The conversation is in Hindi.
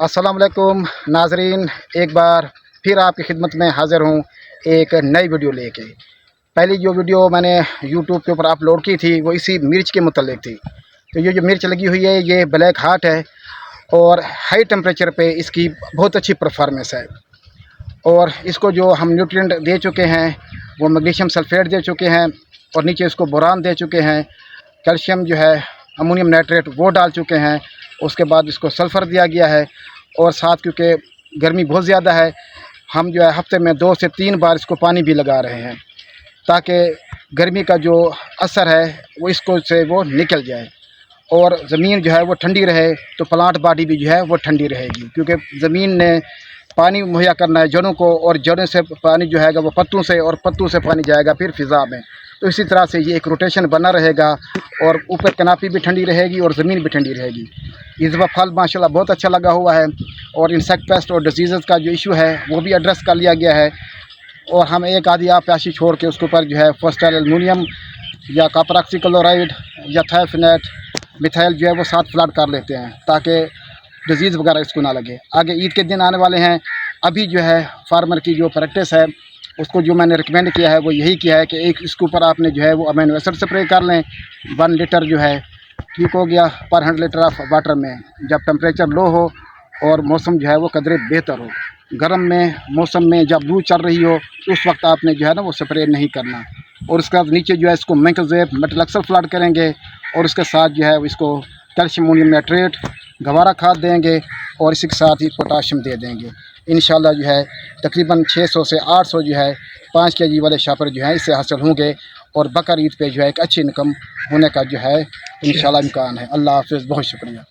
अस्सलाम वालेकुम नाजरीन, एक बार फिर आपकी खिदमत में हाज़िर हूँ एक नई वीडियो लेके। पहली जो वीडियो मैंने यूट्यूब के ऊपर अपलोड की थी वो इसी मिर्च के मुतल्लिक़ थी। तो ये जो मिर्च लगी हुई है ये ब्लैक हार्ट है और हाई टेम्परेचर पे इसकी बहुत अच्छी परफॉर्मेंस है। और इसको जो हम न्यूट्रिएंट दे चुके हैं वो मैग्नीशियम सल्फेट दे चुके हैं और नीचे इसको बोरान दे चुके हैं, कैल्शियम जो है अमोनियम नाइट्रेट वो डाल चुके हैं। उसके बाद इसको सल्फ़र दिया गया है और साथ क्योंकि गर्मी बहुत ज़्यादा है हम जो है हफ्ते में 2 से 3 बार इसको पानी भी लगा रहे हैं ताकि गर्मी का जो असर है वो इसको से वो निकल जाए और ज़मीन जो है वो ठंडी रहे, तो प्लांट बॉडी भी जो है वो ठंडी रहेगी। क्योंकि ज़मीन ने पानी मुहैया करना है जड़ों को और जड़ों से पानी जो है वो पत्तों से और पत्तों से पानी जाएगा फिर फ़िज़ा में। तो इसी तरह से ये एक रोटेशन बना रहेगा और ऊपर कनापी भी ठंडी रहेगी और ज़मीन भी ठंडी रहेगी। इस बार फल माशाल्लाह बहुत अच्छा लगा हुआ है और इंसेक्ट पेस्ट और डिजीज़ का जो इशू है वो भी एड्रेस कर लिया गया है। और हम एक आधी प्यासी छोड़ के उसके ऊपर जो है फॉस्फेट एल्युमिनियम या कॉपर ऑक्सीक्लोराइड या थायोफिनेट मिथाइल जो है वो साथ फ्लड कर लेते हैं ताकि डिजीज़ वगैरह इसको ना लगे। आगे ईद के दिन आने वाले हैं, अभी जो है फार्मर की जो प्रैक्टिस है उसको जो मैंने रिकमेंड किया है वो यही किया है कि एक इसके ऊपर आपने जो है वो अमीनो एसिड स्प्रे कर लें 1 लीटर जो है ठीक हो गया पर 100 लीटर ऑफ वाटर में। जब टेम्परेचर लो हो और मौसम जो है वो कदरे बेहतर हो, गर्म में मौसम में जब लू चल रही हो तो उस वक्त आपने जो है ना वो स्प्रे नहीं करना। और उसके बाद नीचे जो है इसको मैंकोजेब मेटलक्सल फ्लड करेंगे और उसके साथ जो है इसको कैल्शियम अमोनियम नाइट्रेट गवारा खाद देंगे और इसी के साथ ही पोटाशियम दे देंगे। इंशाल्लाह जो है तकरीबन 600 से 800 जो है 5 केजी वाले शापर जो है इससे हासिल होंगे और बकर ईद पे जो है एक अच्छी इनकम होने का जो है इंशाल्लाह इम्कान है। अल्लाह हाफ़िज़, बहुत शुक्रिया।